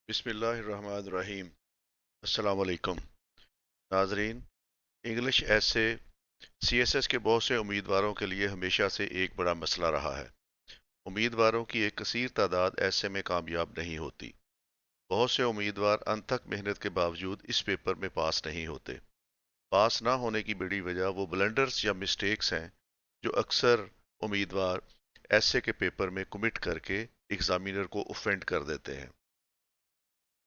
बिस्मिल्लाहिर्रहमानिर्रहीम। अस्सलाम वालेकुम नाजरीन। इंग्लिश ऐसे सीएसएस के बहुत से उम्मीदवारों के लिए हमेशा से एक बड़ा मसला रहा है। उम्मीदवारों की एक कसीर तादाद ऐसे में कामयाब नहीं होती। बहुत से उम्मीदवार अनथक मेहनत के बावजूद इस पेपर में पास नहीं होते। पास ना होने की बड़ी वजह वो ब्लंडर्स या मिस्टेक्स हैं जो अक्सर उम्मीदवार ऐसे के पेपर में कमिट करके एग्जामिनर को ऑफेंड कर देते हैं।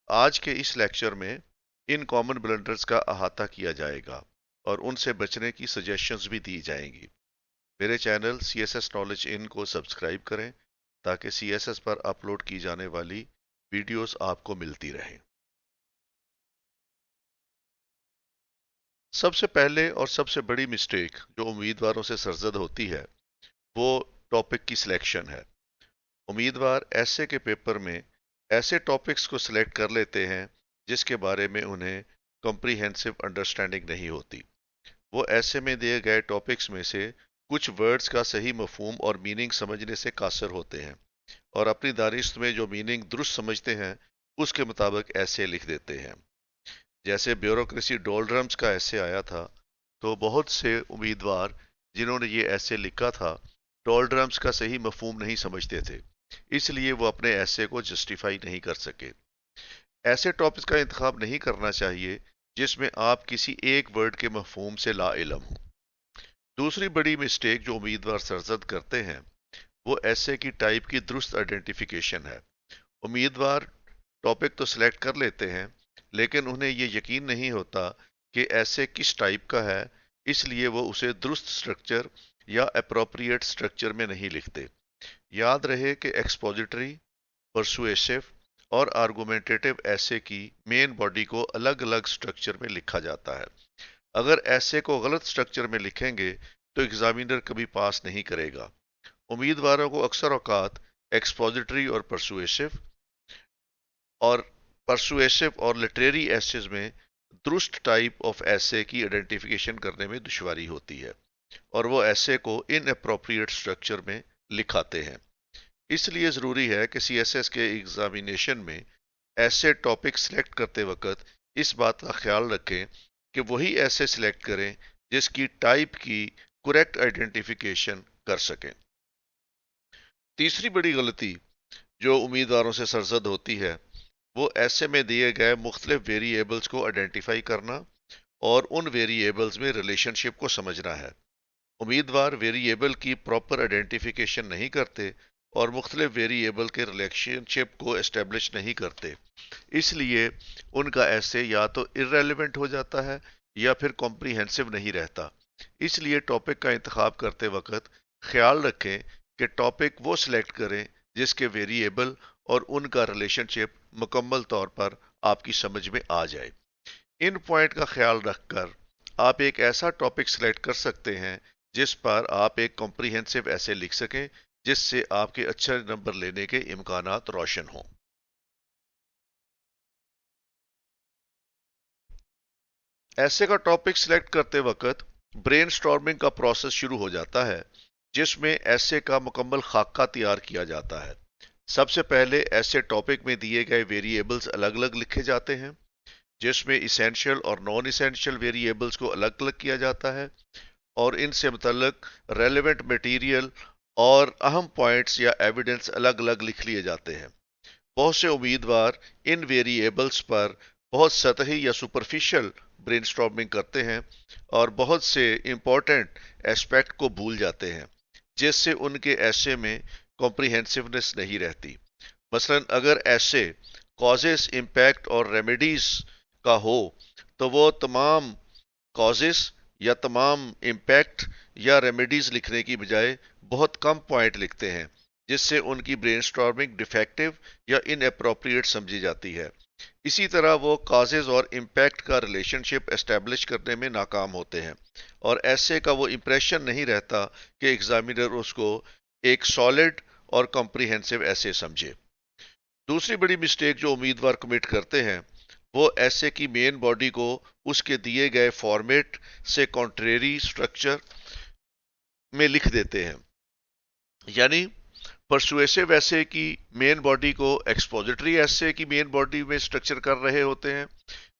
आज के इस लेक्चर में इन कॉमन ब्लंडर्स का अहाता किया जाएगा और उनसे बचने की सजेशंस भी दी जाएंगी। मेरे चैनल सीएसएस नॉलेज इन को सब्सक्राइब करें ताकि सीएसएस पर अपलोड की जाने वाली वीडियोस आपको मिलती रहें। सबसे पहले और सबसे बड़ी मिस्टेक जो उम्मीदवारों से सरजद होती है वो टॉपिक की सिलेक्शन है। उम्मीदवार ऐसे के पेपर में ऐसे टॉपिक्स को सिलेक्ट कर लेते हैं जिसके बारे में उन्हें कॉम्प्रिहेंसिव अंडरस्टैंडिंग नहीं होती। वो ऐसे में दिए गए टॉपिक्स में से कुछ वर्ड्स का सही मफहूम और मीनिंग समझने से कासर होते हैं और अपनी दानिश में जो मीनिंग दुरुस्त समझते हैं उसके मुताबिक ऐसे लिख देते हैं। जैसे ब्यूरोक्रेसी डोलड्रम्स का ऐसे आया था तो बहुत से उम्मीदवार जिन्होंने ये ऐसे लिखा था डोलड्रम्स का सही मफहूम नहीं समझते थे, इसलिए वो अपने ऐसे को जस्टिफाई नहीं कर सके। ऐसे टॉपिक्स का इंतखाब नहीं करना चाहिए जिसमें आप किसी एक वर्ड के मफहूम से ला इलम हो। दूसरी बड़ी मिस्टेक जो उम्मीदवार सरजद करते हैं वो ऐसे की टाइप की दुरुस्त आइडेंटिफिकेशन है। उम्मीदवार टॉपिक तो सिलेक्ट कर लेते हैं लेकिन उन्हें ये यकीन नहीं होता कि ऐसे किस टाइप का है, इसलिए वो उसे दुरुस्त स्ट्रक्चर या अप्रोप्रिएट स्ट्रक्चर में नहीं लिखते। याद रहे कि एक्सपोजिटरी, परसुएसिव और आर्गुमेंटेटिव ऐसे की मेन बॉडी को अलग अलग स्ट्रक्चर में लिखा जाता है। अगर ऐसे को गलत स्ट्रक्चर में लिखेंगे तो एग्जामिनर कभी पास नहीं करेगा। उम्मीदवारों को अक्सर औकात एक्सपोजिटरी और लिटरेरी एसेज में दुरुस्त टाइप ऑफ ऐसे की आइडेंटिफिकेशन करने में दुश्वारी होती है और वो ऐसे को इनअप्रोप्रिएट स्ट्रक्चर में लिखाते हैं। इसलिए जरूरी है कि सीएसएस के एग्जामिनेशन में ऐसे टॉपिक सिलेक्ट करते वक्त इस बात का ख्याल रखें कि वही ऐसे सिलेक्ट करें जिसकी टाइप की करेक्ट आइडेंटिफिकेशन कर सकें। तीसरी बड़ी गलती जो उम्मीदवारों से सरजद होती है वो ऐसे में दिए गए मुख्तलिफ वेरिएबल्स को आइडेंटिफाई करना और उन वेरिएबल्स में रिलेशनशिप को समझना है। उम्मीदवार वेरिएबल की प्रॉपर आइडेंटिफिकेशन नहीं करते और मुख्तलिफ वेरिएबल के रिलेशनशिप को एस्टेब्लिश नहीं करते, इसलिए उनका ऐसे या तो इररेलेवेंट हो जाता है या फिर कॉम्प्रिहेंसिव नहीं रहता। इसलिए टॉपिक का इंतखाब करते वक्त ख्याल रखें कि टॉपिक वो सिलेक्ट करें जिसके वेरिएबल और उनका रिलेशनशिप मुकम्मल तौर पर आपकी समझ में आ जाए। इन पॉइंट का ख्याल रखकर आप एक ऐसा टॉपिक सिलेक्ट कर सकते हैं जिस पर आप एक कॉम्प्रिहेंसिव ऐसे लिख सकें जिससे आपके अच्छे नंबर लेने के इम्कानात रोशन हों। ऐसे का टॉपिक सिलेक्ट करते वक्त ब्रेनस्टॉर्मिंग का प्रोसेस शुरू हो जाता है जिसमें ऐसे का मुकम्मल खाका तैयार किया जाता है। सबसे पहले ऐसे टॉपिक में दिए गए वेरिएबल्स अलग अलग लिखे जाते हैं जिसमें इसेंशियल और नॉन इसेंशियल वेरिएबल्स को अलग अलग किया जाता है और इनसे मुतल्लिक रेलेवेंट मटेरियल और अहम पॉइंट्स या एविडेंस अलग अलग लिख लिए जाते हैं। बहुत से उम्मीदवार इन वेरिएबल्स पर बहुत सतही या सुपरफिशियल ब्रेनस्टॉर्मिंग करते हैं और बहुत से इंपॉर्टेंट एस्पेक्ट को भूल जाते हैं जिससे उनके ऐसे में कॉम्प्रिहेंसिवनेस नहीं रहती। मसलन अगर ऐसे कॉजेस, इम्पैक्ट और रेमेडीज का हो तो वो तमाम कॉजेस या तमाम इम्पैक्ट या रेमेडीज लिखने की बजाय बहुत कम पॉइंट लिखते हैं जिससे उनकी ब्रेनस्टॉर्मिंग डिफेक्टिव या इनअप्रोप्रिएट समझी जाती है। इसी तरह वो कॉजेज और इम्पैक्ट का रिलेशनशिप एस्टेब्लिश करने में नाकाम होते हैं और ऐसे का वो इंप्रेशन नहीं रहता कि एग्जामिनर उसको एक सॉलिड और कॉम्प्रिहेंसिव ऐसे समझे। दूसरी बड़ी मिस्टेक जो उम्मीदवार कमिट करते हैं वो ऐसे की मेन बॉडी को उसके दिए गए फॉर्मेट से कॉन्ट्रेरी स्ट्रक्चर में लिख देते हैं। यानी परसुएसिव एसे की मेन बॉडी को एक्सपोजिटरी एसे की मेन बॉडी में स्ट्रक्चर कर रहे होते हैं,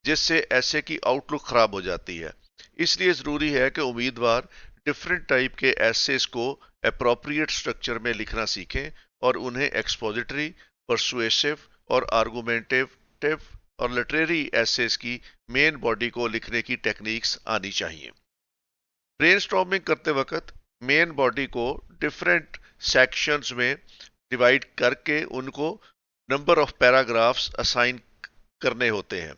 जिससे एसे की आउटलुक खराब हो जाती है। इसलिए जरूरी है कि उम्मीदवार डिफरेंट टाइप के एसेस को अप्रोप्रिएट स्ट्रक्चर में लिखना सीखें और उन्हें एक्सपोजिटरी, परसुएसिव और आर्गुमेंटिव और लिटरेरी एसेस की मेन बॉडी को लिखने की टेक्निक्स आनी चाहिए। ब्रेनस्टॉर्मिंग करते वक्त मेन बॉडी को डिफरेंट सेक्शंस में डिवाइड करके उनको नंबर ऑफ पैराग्राफ्स असाइन करने होते हैं।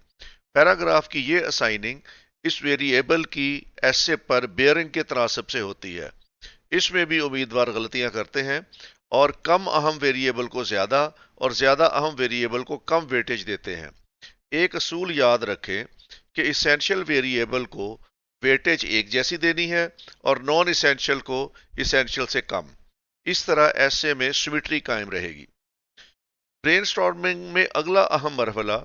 पैराग्राफ की ये असाइनिंग इस वेरिएबल की एसे पर बेयरिंग के तनासब से होती है। इसमें भी उम्मीदवार गलतियां करते हैं और कम अहम वेरिएबल को ज्यादा और ज्यादा अहम वेरिएबल को कम वेटेज देते हैं। एक असूल याद रखें कि इसेंशियल वेरिएबल को वेटेज एक जैसी देनी है और नॉन इसेंशियल को इसेंशियल से कम। इस तरह ऐसे में सिमेट्री कायम रहेगी। ब्रेनस्टॉर्मिंग में अगला अहम मरहला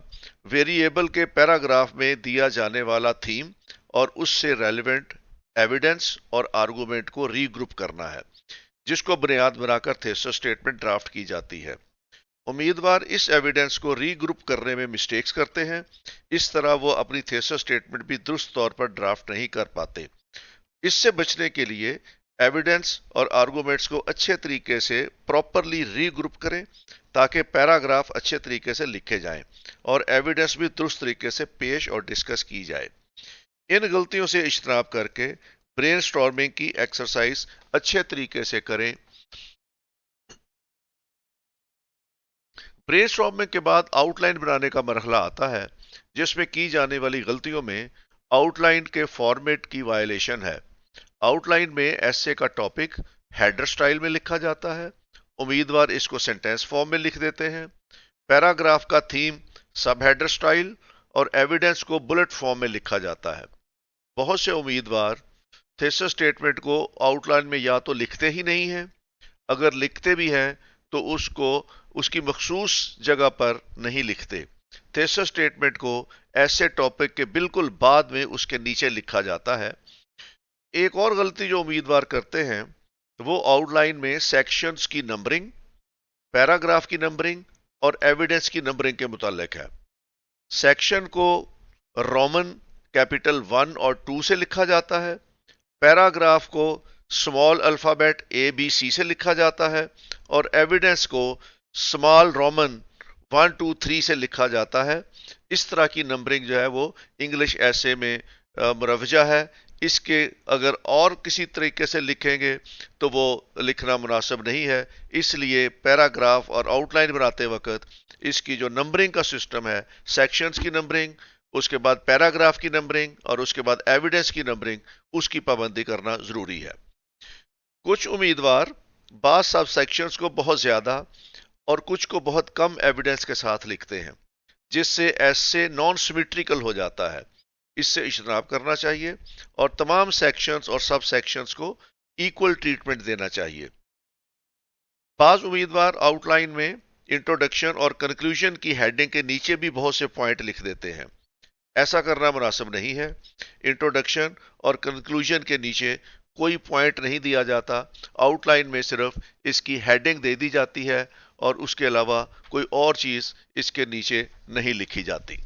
वेरिएबल के पैराग्राफ में दिया जाने वाला थीम और उससे रेलेवेंट एविडेंस और आर्गुमेंट को रीग्रुप करना है, जिसको बुनियाद बनाकर थीसिस स्टेटमेंट ड्राफ्ट की जाती है। उम्मीदवार इस एविडेंस को रीग्रुप करने में मिस्टेक्स करते हैं। इस तरह वो अपनी थीसिस स्टेटमेंट भी दुरुस्त तौर पर ड्राफ्ट नहीं कर पाते। इससे बचने के लिए एविडेंस और आर्गुमेंट्स को अच्छे तरीके से प्रॉपरली रीग्रुप करें ताकि पैराग्राफ अच्छे तरीके से लिखे जाएं और एविडेंस भी दुरुस्त तरीके से पेश और डिस्कस की जाए। इन गलतियों से इज्तनाब करके ब्रेनस्टॉर्मिंग की एक्सरसाइज अच्छे तरीके से करें। ब्रेनस्टॉर्मिंग के बाद आउटलाइन बनाने का मरहला आता है, जिसमें की जाने वाली गलतियों में आउटलाइन के फॉर्मेट की वायलेशन है। आउटलाइन में एसे का टॉपिक हेडर स्टाइल में लिखा जाता है। उम्मीदवार इसको सेंटेंस फॉर्म में लिख देते हैं। पैराग्राफ का थीम सब हेडर स्टाइल और एविडेंस को बुलेट फॉर्म में लिखा जाता है। बहुत से उम्मीदवार थीसिस स्टेटमेंट को आउटलाइन में या तो लिखते ही नहीं हैं, अगर लिखते भी हैं तो उसको उसकी मखसूस जगह पर नहीं लिखते। थीसिस स्टेटमेंट को ऐसे टॉपिक के बिल्कुल बाद में उसके नीचे लिखा जाता है। एक और गलती जो उम्मीदवार करते हैं वो आउटलाइन में सेक्शंस की नंबरिंग, पैराग्राफ की नंबरिंग और एविडेंस की नंबरिंग के मुताल्लिक है। सेक्शन को रोमन कैपिटल 1 और 2 से लिखा जाता है। पैराग्राफ को स्मॉल अल्फाबेट ABC से लिखा जाता है और एविडेंस को स्मॉल रोमन 1 2 3 से लिखा जाता है। इस तरह की नंबरिंग जो है वो इंग्लिश ऐसे में मुरवजा है। इसके अगर और किसी तरीके से लिखेंगे तो वो लिखना मुनासिब नहीं है। इसलिए पैराग्राफ और आउटलाइन बनाते वक्त इसकी जो नंबरिंग का सिस्टम है, सेक्शंस की नंबरिंग, उसके बाद पैराग्राफ की नंबरिंग और उसके बाद एविडेंस की नंबरिंग, उसकी पाबंदी करना जरूरी है। कुछ उम्मीदवार बाद सब सेक्शंस को बहुत ज्यादा और कुछ को बहुत कम एविडेंस के साथ लिखते हैं, जिससे ऐसे नॉन सिमेट्रिकल हो जाता है। इससे इज्तनाब करना चाहिए और तमाम सेक्शंस और सब सेक्शंस को इक्वल ट्रीटमेंट देना चाहिए। बाज उम्मीदवार आउटलाइन में इंट्रोडक्शन और कंक्लूजन की हेडिंग के नीचे भी बहुत से पॉइंट लिख देते हैं। ऐसा करना मुनासिब नहीं है। इंट्रोडक्शन और कंक्लूजन के नीचे कोई पॉइंट नहीं दिया जाता। आउटलाइन में सिर्फ इसकी हेडिंग दे दी जाती है और उसके अलावा कोई और चीज इसके नीचे नहीं लिखी जाती।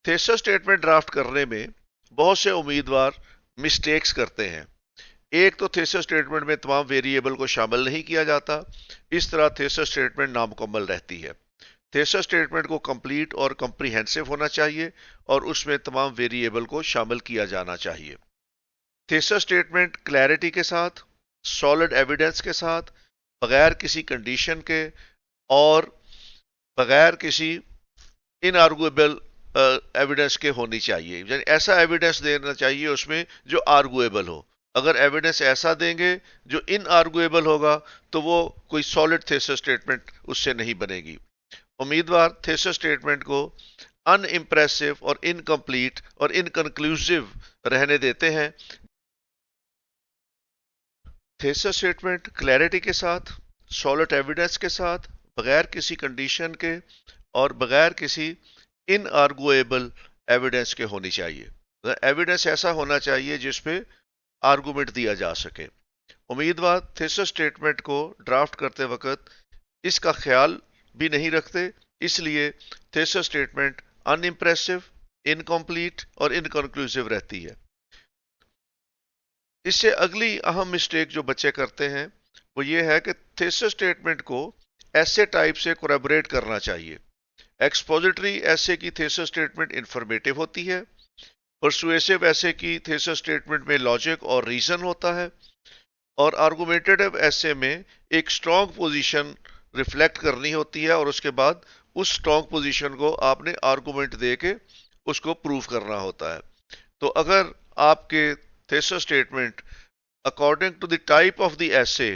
थीसिस स्टेटमेंट ड्राफ्ट करने में बहुत से उम्मीदवार मिस्टेक्स करते हैं। एक तो थीसिस स्टेटमेंट में तमाम वेरिएबल को शामिल नहीं किया जाता। इस तरह थीसिस स्टेटमेंट नामुकम्मल रहती है। थीसिस स्टेटमेंट को कंप्लीट और कॉम्प्रिहेंसिव होना चाहिए और उसमें तमाम वेरिएबल को शामिल किया जाना चाहिए। थीसिस स्टेटमेंट क्लैरिटी के साथ, सॉलिड एविडेंस के साथ, बगैर किसी कंडीशन के और बगैर किसी इनआर्गुएबल एविडेंस के होनी चाहिए। यानी ऐसा एविडेंस देना चाहिए उसमें जो आर्गुएबल हो। अगर एविडेंस ऐसा देंगे जो इनआर्गुएबल होगा तो वो कोई सॉलिड थीसिस स्टेटमेंट उससे नहीं बनेगी। उम्मीदवार थीसिस स्टेटमेंट को अनइम्प्रेसिव और इनकम्प्लीट और इनकंक्लूसिव रहने देते हैं। थीसिस स्टेटमेंट क्लैरिटी के साथ, सॉलिड एविडेंस के साथ, बगैर किसी कंडीशन के और बगैर किसी इनआर्गुएबल एविडेंस के होनी चाहिए। एविडेंस ऐसा होना चाहिए जिसपे आर्गुमेंट दिया जा सके। उम्मीदवार थीसिस स्टेटमेंट को ड्राफ्ट करते वक्त इसका ख्याल भी नहीं रखते, इसलिए थीसिस स्टेटमेंट अनइम्प्रेसिव, इनकम्प्लीट और इनकंक्लूसिव रहती है। इससे अगली अहम मिस्टेक जो बच्चे करते हैं वो ये है कि थीसिस स्टेटमेंट को ऐसे टाइप से कोलैबोरेट करना चाहिए। एक्सपोजिटरी ऐसे की थीसिस स्टेटमेंट इंफॉर्मेटिव होती है, परसुएसिव ऐसे की थीसिस स्टेटमेंट में लॉजिक और रीजन होता है, और आर्गुमेंटेटिव ऐसे में एक स्ट्रॉन्ग पोजीशन रिफ्लेक्ट करनी होती है और उसके बाद उस स्ट्रॉन्ग पोजीशन को आपने आर्गुमेंट दे के उसको प्रूव करना होता है। तो अगर आपके thesis statement according to the type of the essay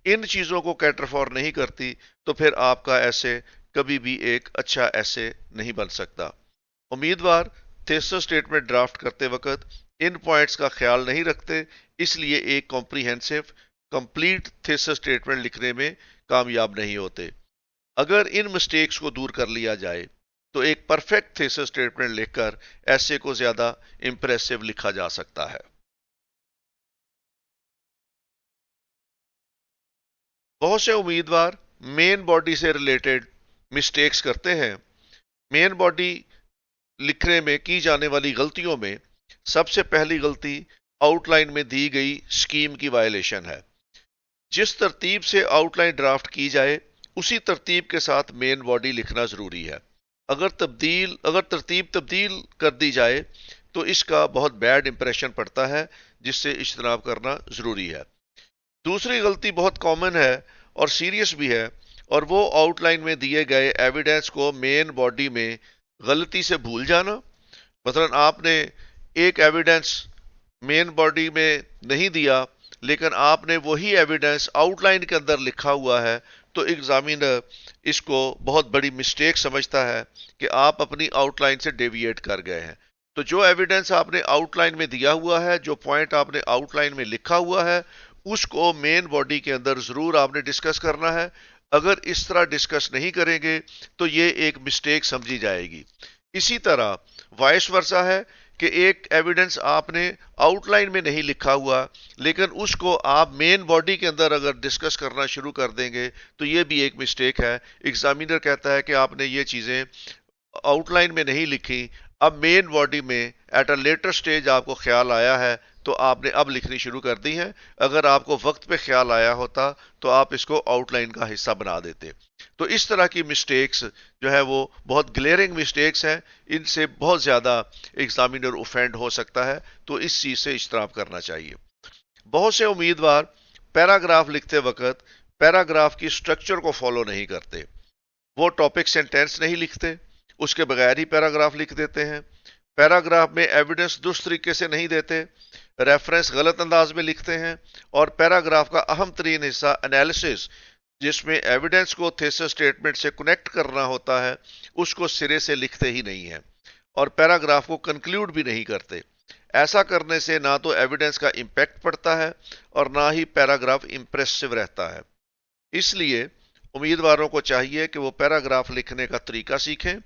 इन चीजों को कैटर फॉर नहीं करती तो फिर आपका एसे कभी भी एक अच्छा एसे नहीं बन सकता। उम्मीदवार थीसिस स्टेटमेंट ड्राफ्ट करते वक्त इन पॉइंट्स का ख्याल नहीं रखते, इसलिए एक कॉम्प्रिहेंसिव कंप्लीट थीसिस स्टेटमेंट लिखने में कामयाब नहीं होते। अगर इन मिस्टेक्स को दूर कर लिया जाए तो एक परफेक्ट थीसिस स्टेटमेंट लिखकर एसे को ज्यादा इंप्रेसिव लिखा जा सकता है। बहुत से उम्मीदवार मेन बॉडी से रिलेटेड मिस्टेक्स करते हैं। मेन बॉडी लिखने में की जाने वाली गलतियों में सबसे पहली गलती आउटलाइन में दी गई स्कीम की वायलेशन है। जिस तरतीब से आउटलाइन ड्राफ्ट की जाए उसी तरतीब के साथ मेन बॉडी लिखना जरूरी है। अगर तरतीब तब्दील कर दी जाए तो इसका बहुत बैड इंप्रेशन पड़ता है, जिससे इज्तनाब करना जरूरी है। दूसरी गलती बहुत कॉमन है और सीरियस भी है, और वो आउटलाइन में दिए गए एविडेंस को मेन बॉडी में गलती से भूल जाना। मतलब आपने एक एविडेंस मेन बॉडी में नहीं दिया लेकिन आपने वही एविडेंस आउटलाइन के अंदर लिखा हुआ है, तो एग्जामिनर इसको बहुत बड़ी मिस्टेक समझता है कि आप अपनी आउटलाइन से डेविएट कर गए हैं। तो जो एविडेंस आपने आउटलाइन में दिया हुआ है, जो पॉइंट आपने आउटलाइन में लिखा हुआ है, उसको मेन बॉडी के अंदर जरूर आपने डिस्कस करना है। अगर इस तरह डिस्कस नहीं करेंगे तो ये एक मिस्टेक समझी जाएगी। इसी तरह वाइस वर्सा है कि एक एविडेंस आपने आउटलाइन में नहीं लिखा हुआ लेकिन उसको आप मेन बॉडी के अंदर अगर डिस्कस करना शुरू कर देंगे तो ये भी एक मिस्टेक है। एग्जामिनर कहता है कि आपने ये चीजें आउटलाइन में नहीं लिखी, अब मेन बॉडी में एट अ लेटर स्टेज आपको ख्याल आया है तो आपने अब लिखनी शुरू कर दी है। अगर आपको वक्त पे ख्याल आया होता तो आप इसको आउटलाइन का हिस्सा बना देते। तो इस तरह की मिस्टेक्स जो है वो बहुत ग्लेयरिंग मिस्टेक्स हैं, इनसे बहुत ज्यादा एग्जामिनर ऑफेंड हो सकता है, तो इस चीज से इज्तनाब करना चाहिए। बहुत से उम्मीदवार पैराग्राफ लिखते वक्त पैराग्राफ की स्ट्रक्चर को फॉलो नहीं करते। वो टॉपिक सेंटेंस नहीं लिखते, उसके बगैर ही पैराग्राफ लिख देते हैं। पैराग्राफ में एविडेंस दुरुस्त तरीके से नहीं देते, रेफरेंस गलत अंदाज में लिखते हैं, और पैराग्राफ का अहम तरीन हिस्सा एनालिसिस जिसमें एविडेंस को थीसिस स्टेटमेंट से कनेक्ट करना होता है उसको सिरे से लिखते ही नहीं है, और पैराग्राफ को कंक्लूड भी नहीं करते। ऐसा करने से ना तो एविडेंस का इंपैक्ट पड़ता है और ना ही पैराग्राफ इंप्रेसिव रहता है। इसलिए उम्मीदवारों को चाहिए कि वो पैराग्राफ लिखने का तरीका सीखें,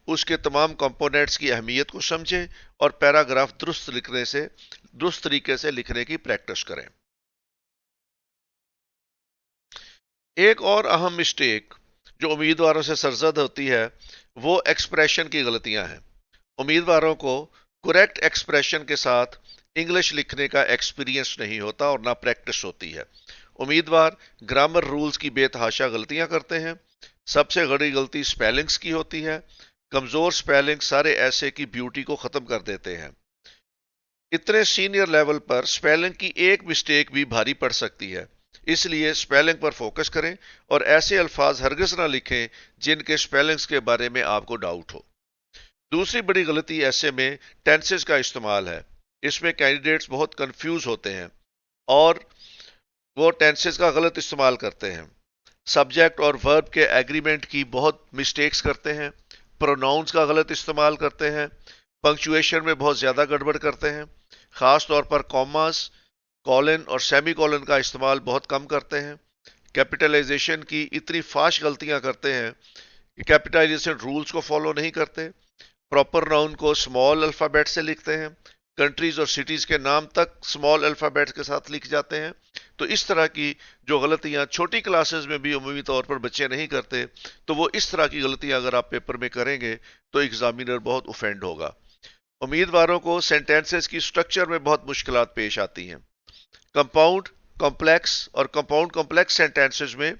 उसके तमाम कंपोनेंट्स की अहमियत को समझें और पैराग्राफ दुरुस्त तरीके से लिखने की प्रैक्टिस करें। एक और अहम मिस्टेक जो उम्मीदवारों से सरजद होती है वो एक्सप्रेशन की गलतियां हैं। उम्मीदवारों को करेक्ट एक्सप्रेशन के साथ इंग्लिश लिखने का एक्सपीरियंस नहीं होता और ना प्रैक्टिस होती है। उम्मीदवार ग्रामर रूल्स की बेतहाशा गलतियां करते हैं। सबसे बड़ी गलती स्पेलिंग्स की होती है। कमजोर स्पेलिंग सारे ऐसे की ब्यूटी को खत्म कर देते हैं। इतने सीनियर लेवल पर स्पेलिंग की एक मिस्टेक भी भारी पड़ सकती है, इसलिए स्पेलिंग पर फोकस करें और ऐसे अल्फाज हरगिज ना लिखें जिनके स्पेलिंग्स के बारे में आपको डाउट हो। दूसरी बड़ी गलती ऐसे में टेंसेस का इस्तेमाल है। इसमें कैंडिडेट्स बहुत कंफ्यूज होते हैं और वो टेंसेस का गलत इस्तेमाल करते हैं। सब्जेक्ट और वर्ब के एग्रीमेंट की बहुत मिस्टेक्स करते हैं, प्रोनाउंस का गलत इस्तेमाल करते हैं, पंक्चुएशन में बहुत ज्यादा गड़बड़ करते हैं, खास तौर पर कॉमास, कॉलन और सेमी कॉलन का इस्तेमाल बहुत कम करते हैं। कैपिटलाइजेशन की इतनी फाश गलतियां करते हैं कि कैपिटलाइजेशन रूल्स को फॉलो नहीं करते, प्रॉपर नाउन को स्मॉल अल्फाबेट से लिखते हैं, کنٹریز اور سٹیز کے نام تک اسمال الفابیٹ کے ساتھ لکھ جاتے ہیں. تو اس طرح کی جو غلطیاں چھوٹی کلاسز میں بھی عمومی طور پر بچے نہیں کرتے، تو وہ اس طرح کی غلطیاں اگر آپ پیپر میں کریں گے تو ایگزامینر بہت اوفینڈ ہوگا. امیدواروں کو سینٹینسز کی سٹرکچر میں بہت مشکلات پیش آتی ہیں. کمپاؤنڈ کمپلیکس سینٹینسز میں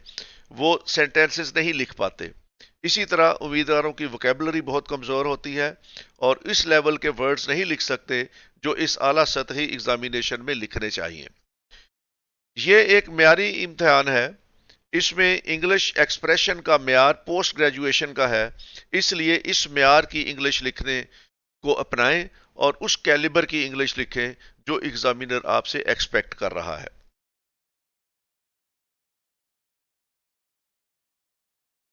وہ سینٹینسز نہیں لکھ پاتے. اسی طرح امیدواروں کی وکیبلری بہت کمزور ہوتی ہے اور اس لیول کے ورڈز نہیں لکھ سکتے جو اس اعلیٰ سطحی ایگزامینیشن میں لکھنے چاہیے. یہ ایک معیاری امتحان ہے. اس میں انگلش ایکسپریشن کا معیار پوسٹ گریجویشن کا ہے، اس لیے اس معیار کی انگلش لکھنے کو اپنائیں اور اس کیلیبر کی انگلش لکھیں جو ایگزامینر آپ سے ایکسپیکٹ کر رہا ہے.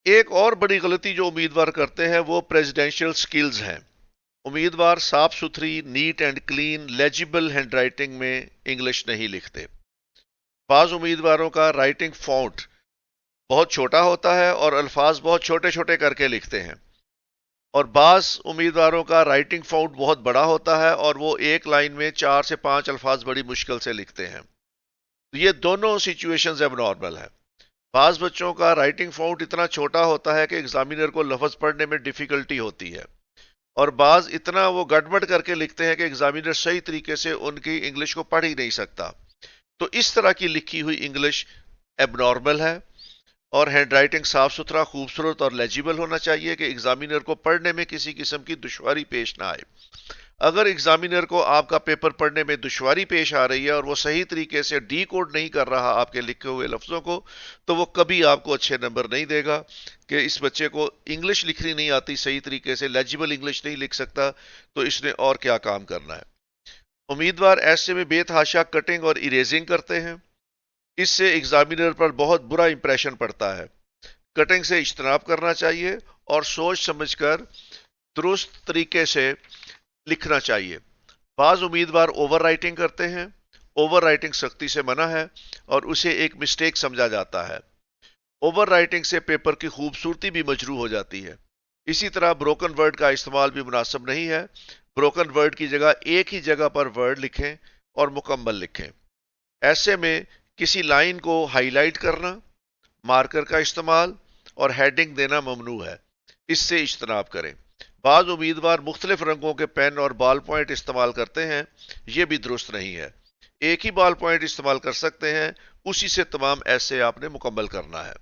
ایک اور بڑی غلطی جو امیدوار کرتے ہیں وہ پریزیڈینشیل سکلز ہیں. امیدوار صاف ستھری، neat and clean, legible handwriting میں انگلش نہیں لکھتے. بعض امیدواروں کا رائٹنگ فونٹ بہت چھوٹا ہوتا ہے اور الفاظ بہت چھوٹے چھوٹے کر کے لکھتے ہیں، اور بعض امیدواروں کا رائٹنگ فونٹ بہت بڑا ہوتا ہے اور وہ ایک لائن میں 4 سے 5 الفاظ بڑی مشکل سے لکھتے ہیں. یہ دونوں سچویشنز اب نارمل ہے. بعض بچوں کا رائٹنگ فونٹ اتنا چھوٹا ہوتا ہے کہ ایگزامینر کو لفظ پڑھنے میں ڈیفیکلٹی ہوتی ہے، اور بعض اتنا وہ گڑبڑ کر کے لکھتے ہیں کہ ایگزامینر صحیح طریقے سے ان کی انگلش کو پڑھ ہی نہیں سکتا. تو اس طرح کی لکھی ہوئی انگلش اب نارمل ہے، اور ہینڈ رائٹنگ صاف ستھرا، خوبصورت اور لیجیبل ہونا چاہیے کہ ایگزامینر کو پڑھنے میں کسی قسم کی دشواری پیش نہ آئے. اگر ایگزامینر کو آپ کا پیپر پڑھنے میں دشواری پیش آ رہی ہے اور وہ صحیح طریقے سے ڈی کوڈ نہیں کر رہا آپ کے لکھے ہوئے لفظوں کو، تو وہ کبھی آپ کو اچھے نمبر نہیں دے گا کہ اس بچے کو انگلش لکھنی نہیں آتی صحیح طریقے سے، لیجیبل انگلش نہیں لکھ سکتا، تو اس نے اور کیا کام کرنا ہے. امیدوار ایسے میں بے تحاشا کٹنگ اور اریزنگ کرتے ہیں. اس سے ایگزامینر پر بہت برا امپریشن پڑتا ہے. کٹنگ سے اجتناب کرنا چاہیے اور سوچ سمجھ کر درست طریقے سے لکھنا چاہیے. بعض امیدوار اوور رائٹنگ کرتے ہیں. اوور رائٹنگ سختی سے منع ہے اور اسے ایک مسٹیک سمجھا جاتا ہے. اوور رائٹنگ سے پیپر کی خوبصورتی بھی مجروح ہو جاتی ہے. اسی طرح بروکن ورڈ کا استعمال بھی مناسب نہیں ہے. بروکن ورڈ کی جگہ ایک ہی جگہ پر ورڈ لکھیں اور مکمل لکھیں. ایسے میں کسی لائن کو ہائی لائٹ کرنا، مارکر کا استعمال اور ہیڈنگ دینا ممنوع ہے. اس سے اجتناب کریں. بعض امیدوار مختلف رنگوں کے پین اور بال پوائنٹ استعمال کرتے ہیں. یہ بھی درست نہیں ہے. ایک ہی بال پوائنٹ استعمال کر سکتے ہیں، اسی سے تمام ایسے آپ نے مکمل کرنا ہے.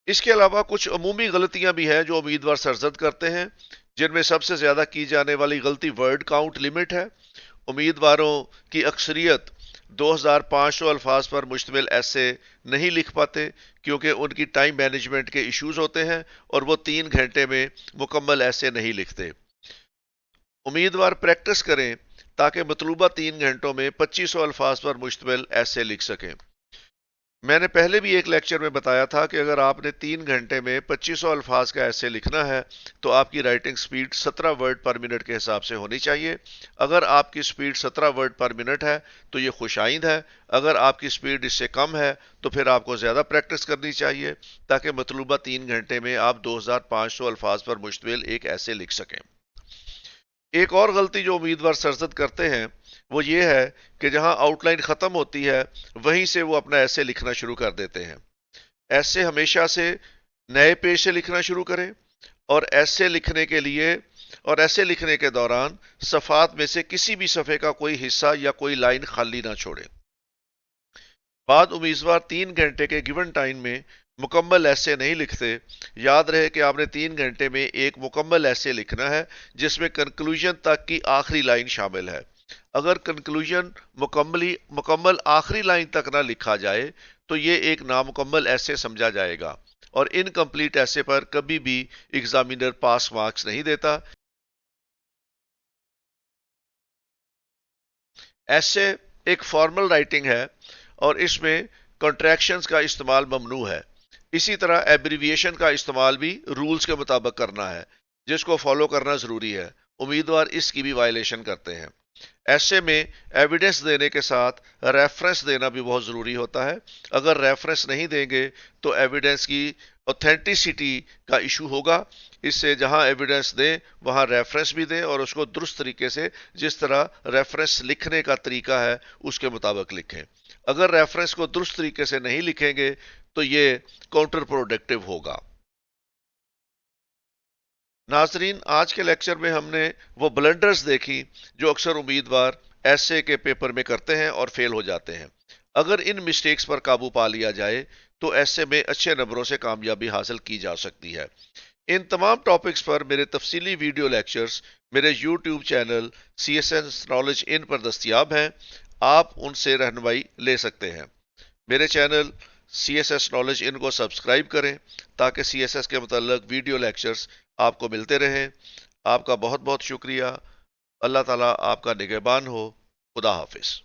اس کے علاوہ کچھ عمومی غلطیاں بھی ہیں جو امیدوار سرزد کرتے ہیں، جن میں سب سے زیادہ کی جانے والی غلطی ورڈ کاؤنٹ لمٹ ہے. امیدواروں کی اکثریت 2500 الفاظ پر مشتمل ایسے نہیں لکھ پاتے کیونکہ ان کی ٹائم مینجمنٹ کے ایشوز ہوتے ہیں اور وہ 3 گھنٹے میں مکمل ایسے نہیں لکھتے. امیدوار پریکٹس کریں تاکہ مطلوبہ 3 گھنٹوں میں 2500 الفاظ پر مشتمل ایسے لکھ سکیں. میں نے پہلے بھی ایک لیکچر میں بتایا تھا کہ اگر آپ نے 3 گھنٹے میں 2500 الفاظ کا ایسے لکھنا ہے تو آپ کی writing speed 17 word per minute کے حساب سے ہونی چاہیے. اگر آپ کی سپیڈ 17 ورڈ پر منٹ ہے تو یہ خوش آئند ہے. اگر آپ کی سپیڈ اس سے کم ہے تو پھر آپ کو زیادہ پریکٹس کرنی چاہیے تاکہ مطلوبہ 3 گھنٹے میں آپ 2500 الفاظ پر مشتمل ایک ایسے لکھ سکیں. ایک اور غلطی جو امیدوار سرزد کرتے ہیں وہ یہ ہے کہ جہاں آؤٹ لائن ختم ہوتی ہے وہیں سے وہ اپنا ایسے لکھنا شروع کر دیتے ہیں. ایسے ہمیشہ سے نئے پیج سے لکھنا شروع کریں اور ایسے لکھنے کے دوران صفحات میں سے کسی بھی صفحے کا کوئی حصہ یا کوئی لائن خالی نہ چھوڑیں. بعد امیدوار 3 گھنٹے کے گیون ٹائم میں مکمل ایسے نہیں لکھتے. یاد رہے کہ آپ نے 3 گھنٹے میں ایک مکمل ایسے لکھنا ہے جس میں کنکلوژن تک کی آخری لائن شامل ہے. اگر کنکلوژن مکمل آخری لائن تک نہ لکھا جائے تو یہ ایک نامکمل ایسے سمجھا جائے گا اور انکمپلیٹ ایسے پر کبھی بھی ایگزامینر پاس مارکس نہیں دیتا. ایسے ایک فارمل رائٹنگ ہے اور اس میں کنٹریکشنز کا استعمال ممنوع ہے. اسی طرح ایبریویشن کا استعمال بھی رولز کے مطابق کرنا ہے جس کو فالو کرنا ضروری ہے. امیدوار اس کی بھی وائلیشن کرتے ہیں. ऐसे में एविडेंस देने के साथ रेफरेंस देना भी बहुत ज़रूरी होता है। अगर रेफरेंस नहीं देंगे तो एविडेंस की ऑथेंटिसिटी का इशू होगा। इससे जहां एविडेंस दें वहां रेफरेंस भी दें और उसको दुरुस्त तरीके से, जिस तरह रेफरेंस लिखने का तरीका है उसके मुताबिक लिखें। अगर रेफरेंस को दुरुस्त तरीके से नहीं लिखेंगे तो ये काउंटर प्रोडक्टिव होगा। नाजरीन, आज के लेक्चर में हमने वो ब्लंडर्स देखी जो अक्सर उम्मीदवार ऐसे के पेपर में करते हैं और फेल हो जाते हैं। अगर इन मिस्टेक्स पर काबू पा लिया जाए तो ऐसे में अच्छे नंबरों से कामयाबी हासिल की जा सकती है। इन तमाम टॉपिक्स पर मेरे तफसीली वीडियो लेक्चर्स मेरे YouTube channel CSS knowledge in पर दस्तयाब हैं। आप उनसे रहनुमाई ले सकते हैं। मेरे चैनल CSS नॉलेज इन को सब्सक्राइब करें ताकि CSS के मुताल्लिक वीडियो लेक्चर्स आपको मिलते रहें। आपका बहुत बहुत शुक्रिया। अल्लाह ताला आपका निगहबान हो। खुदा हाफिज।